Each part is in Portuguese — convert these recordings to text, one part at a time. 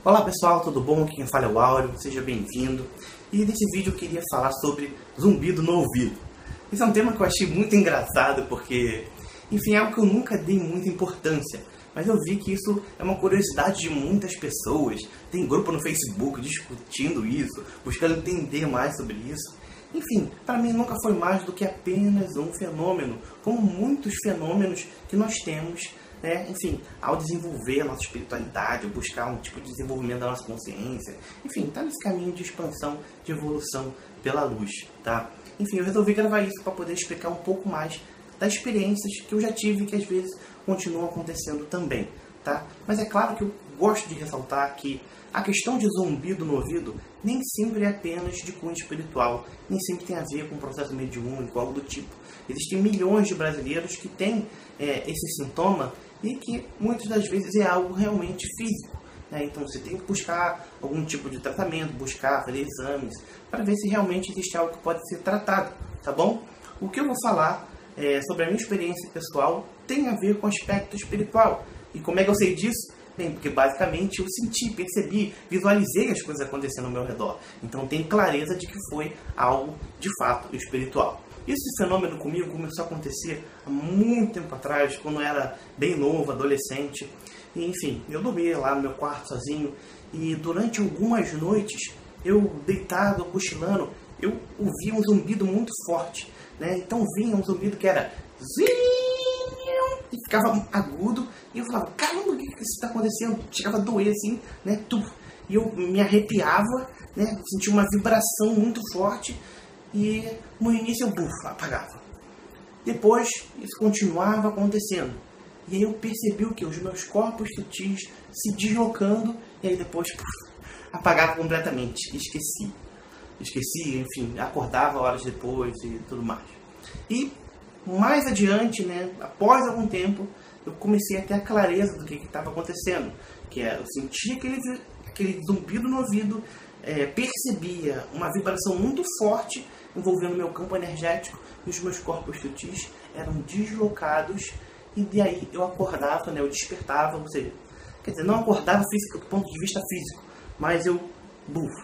Olá pessoal, tudo bom? Quem fala é o Áureo, seja bem-vindo. E nesse vídeo eu queria falar sobre zumbido no ouvido. Esse é um tema que eu achei muito engraçado porque, enfim, é algo que eu nunca dei muita importância. Mas eu vi que isso é uma curiosidade de muitas pessoas. Tem grupo no Facebook discutindo isso, buscando entender mais sobre isso. Enfim, para mim nunca foi mais do que apenas um fenômeno, como muitos fenômenos que nós temos, né? Enfim, ao desenvolver a nossa espiritualidade, buscar um tipo de desenvolvimento da nossa consciência, enfim, está nesse caminho de expansão, de evolução pela luz, tá? Enfim, eu resolvi gravar isso para poder explicar um pouco mais das experiências que eu já tive e que às vezes continuam acontecendo também, tá? Mas é claro que eu gosto de ressaltar que a questão de zumbido no ouvido nem sempre é apenas de cunho espiritual, nem sempre tem a ver com um processo mediúnico, algo do tipo. Existem milhões de brasileiros que têm esse sintoma e que muitas das vezes é algo realmente físico, né? Então você tem que buscar algum tipo de tratamento, buscar, fazer exames, para ver se realmente existe algo que pode ser tratado, tá bom? O que eu vou falar sobre a minha experiência pessoal tem a ver com o aspecto espiritual. E como é que eu sei disso? Bem, porque basicamente eu senti, percebi, visualizei as coisas acontecendo ao meu redor. Então tenho clareza de que foi algo de fato espiritual. Esse fenômeno comigo começou a acontecer há muito tempo atrás, quando eu era bem novo, adolescente. E, enfim, eu dormia lá no meu quarto sozinho e durante algumas noites, eu deitado, cochilando, eu ouvia um zumbido muito forte, né? Então vinha um zumbido que era e ficava agudo, e eu falava, caramba, o que está acontecendo? Chegava a doer assim, né? E eu me arrepiava, né? Sentia uma vibração muito forte, e no início eu apagava. Depois isso continuava acontecendo, e aí eu percebi o que? Os meus corpos sutis se deslocando, e aí depois apagava completamente, esqueci, enfim, acordava horas depois e tudo mais. E mais adiante, né, após algum tempo, eu comecei a ter a clareza do que estava acontecendo. Que eu sentia aquele zumbido no ouvido, percebia uma vibração muito forte envolvendo meu campo energético e os meus corpos sutis eram deslocados. E daí eu acordava, né, eu despertava, ou seja, quer dizer, não acordava do ponto de vista físico, mas eu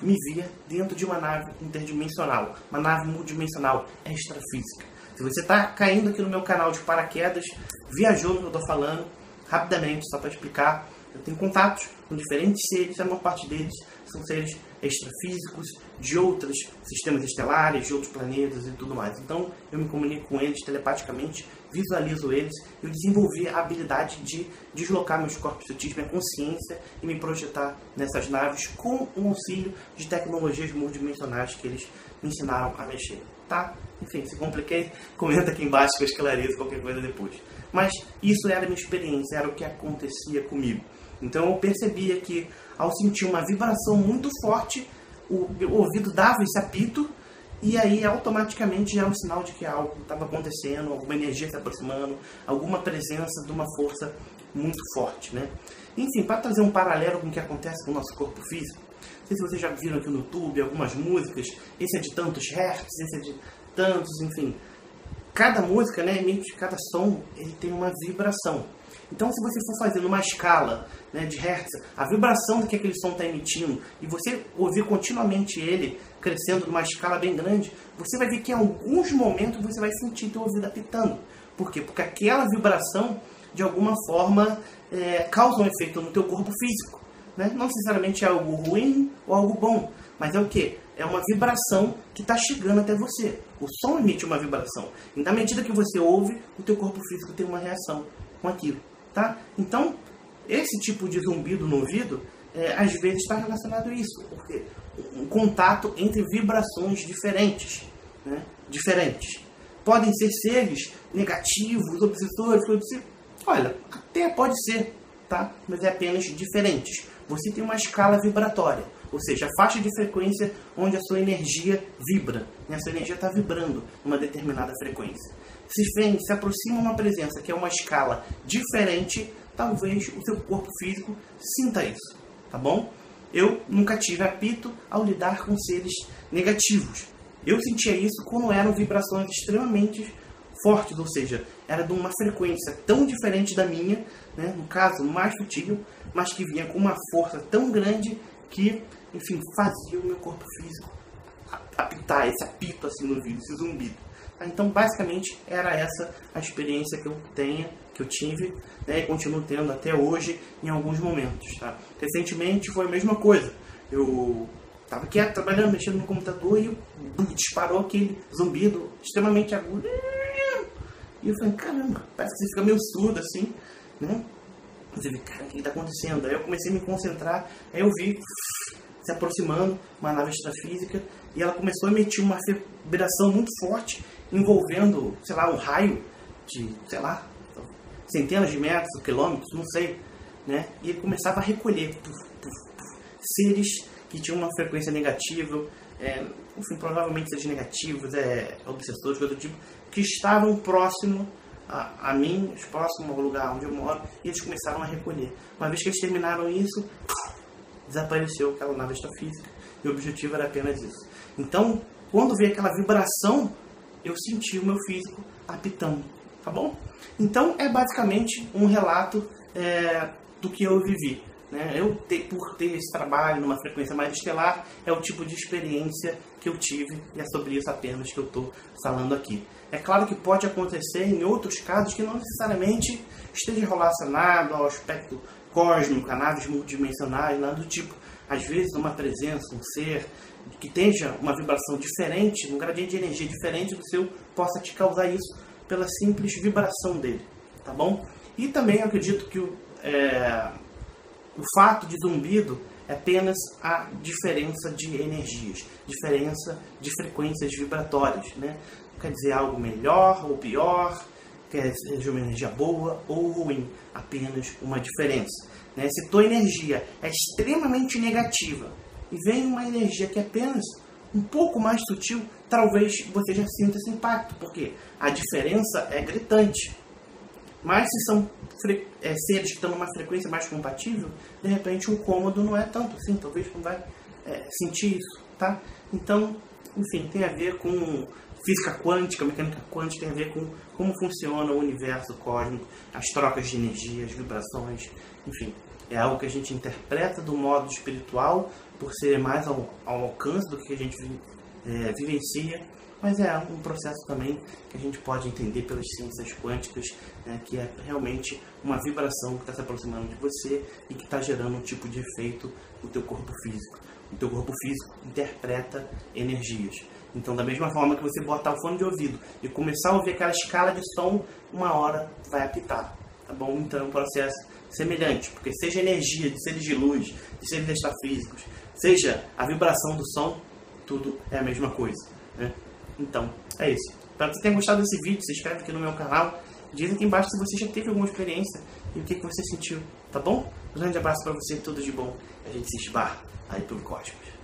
me via dentro de uma nave interdimensional, uma nave multidimensional extrafísica. Se você está caindo aqui no meu canal de paraquedas, viajou no que eu estou falando, rapidamente, só para explicar, eu tenho contatos com diferentes seres, a maior parte deles são seres extrafísicos, de outros sistemas estelares, de outros planetas e tudo mais. Então, eu me comunico com eles telepaticamente, visualizo eles, eu desenvolvi a habilidade de deslocar meus corpos sutis, minha consciência e me projetar nessas naves com o auxílio de tecnologias multidimensionais que eles me ensinaram a mexer, tá? Enfim, se compliquei, comenta aqui embaixo que eu esclareço qualquer coisa depois. Mas isso era a minha experiência, era o que acontecia comigo. Então eu percebia que ao sentir uma vibração muito forte, o ouvido dava esse apito, e aí automaticamente já era um sinal de que algo estava acontecendo, alguma energia se aproximando, alguma presença de uma força muito forte, né? Enfim, para trazer um paralelo com o que acontece com o nosso corpo físico, não sei se vocês já viram aqui no YouTube algumas músicas, esse é de tantos hertz, esse é de tantos, enfim. Cada música, né, emite, cada som, ele tem uma vibração. Então, se você for fazendo uma escala, né, de hertz, a vibração que aquele som está emitindo, e você ouvir continuamente ele crescendo numa escala bem grande, você vai ver que em alguns momentos você vai sentir teu ouvido apitando. Por quê? Porque aquela vibração, de alguma forma, causa um efeito no teu corpo físico, né? Não necessariamente é algo ruim ou algo bom, mas é o quê? É uma vibração que está chegando até você. O som emite uma vibração. E na medida que você ouve, o teu corpo físico tem uma reação com aquilo, tá? Então, esse tipo de zumbido no ouvido, às vezes está relacionado a isso. Porque um contato entre vibrações diferentes, né? Diferentes. Podem ser seres negativos, obsessores, olha, até pode ser, tá? Mas é apenas diferentes. Você tem uma escala vibratória, ou seja, a faixa de frequência onde a sua energia vibra, né? A sua energia está vibrando numa determinada frequência. Se aproxima uma presença que é uma escala diferente, talvez o seu corpo físico sinta isso, tá bom? Eu nunca tive apito ao lidar com seres negativos. Eu sentia isso quando eram vibrações extremamente fortes, ou seja, era de uma frequência tão diferente da minha, né, no caso mais sutil, mas que vinha com uma força tão grande que, enfim, fazia o meu corpo físico apitar, esse apito assim no ouvido, esse zumbido. Então, basicamente, era essa a experiência que eu tive, né, e continuo tendo até hoje em alguns momentos. Tá? Recentemente foi a mesma coisa. Eu estava quieto, trabalhando, mexendo no computador e disparou aquele zumbido extremamente agudo. E eu falei, caramba, parece que você fica meio surdo assim, né? Você vê, cara, o que está acontecendo? Aí eu comecei a me concentrar, aí eu vi se aproximando uma nave extrafísica e ela começou a emitir uma vibração muito forte, envolvendo, sei lá, um raio de, sei lá, centenas de metros, quilômetros, não sei, né? E ele começava a recolher seres que tinham uma frequência negativa, enfim, provavelmente seres negativos, obsessores, coisa do tipo, que estavam próximo a mim, próximo ao lugar onde eu moro, e eles começaram a recolher. Uma vez que eles terminaram isso, desapareceu aquela nave extrafísica, e o objetivo era apenas isso. Então, quando veio aquela vibração, eu senti o meu físico apitando, tá bom? Então, é basicamente um relato do que eu vivi. Né? Por ter esse trabalho numa frequência mais estelar, é o tipo de experiência que eu tive, e é sobre isso apenas que eu estou falando aqui. É claro que pode acontecer em outros casos que não necessariamente esteja relacionado ao aspecto cósmico, a naves multidimensionais, nada do tipo. Às vezes uma presença, um ser que tenha uma vibração diferente, um gradiente de energia diferente do seu, possa te causar isso pela simples vibração dele, tá bom? E também eu acredito que o fato de zumbido é apenas a diferença de energias, diferença de frequências vibratórias, né? Não quer dizer algo melhor ou pior, quer seja uma energia boa ou ruim, apenas uma diferença. Né? Se tua energia é extremamente negativa e vem uma energia que é apenas um pouco mais sutil, talvez você já sinta esse impacto, porque a diferença é gritante. Mas se são seres que estão numa frequência mais compatível, de repente o incômodo não é tanto assim, talvez não vai sentir isso, tá? Então, enfim, tem a ver com física quântica, mecânica quântica, tem a ver com como funciona o universo cósmico, as trocas de energia, as vibrações, enfim. É algo que a gente interpreta do modo espiritual, por ser mais ao alcance do que a gente vivencia, mas é um processo também que a gente pode entender pelas ciências quânticas, né, que é realmente uma vibração que está se aproximando de você e que está gerando um tipo de efeito no teu corpo físico. O teu corpo físico interpreta energias. Então, da mesma forma que você botar o fone de ouvido e começar a ouvir aquela escala de som, uma hora vai apitar, tá bom? Então, é um processo semelhante, porque seja energia de seres de luz, de seres extrafísicos, seja a vibração do som, tudo é a mesma coisa, né? Então, é isso. Espero que você tenha gostado desse vídeo. Se inscreve aqui no meu canal. Diz aqui embaixo se você já teve alguma experiência e o que você sentiu, tá bom? Um grande abraço pra você, tudo de bom. A gente se esbarra aí pelo cosmos.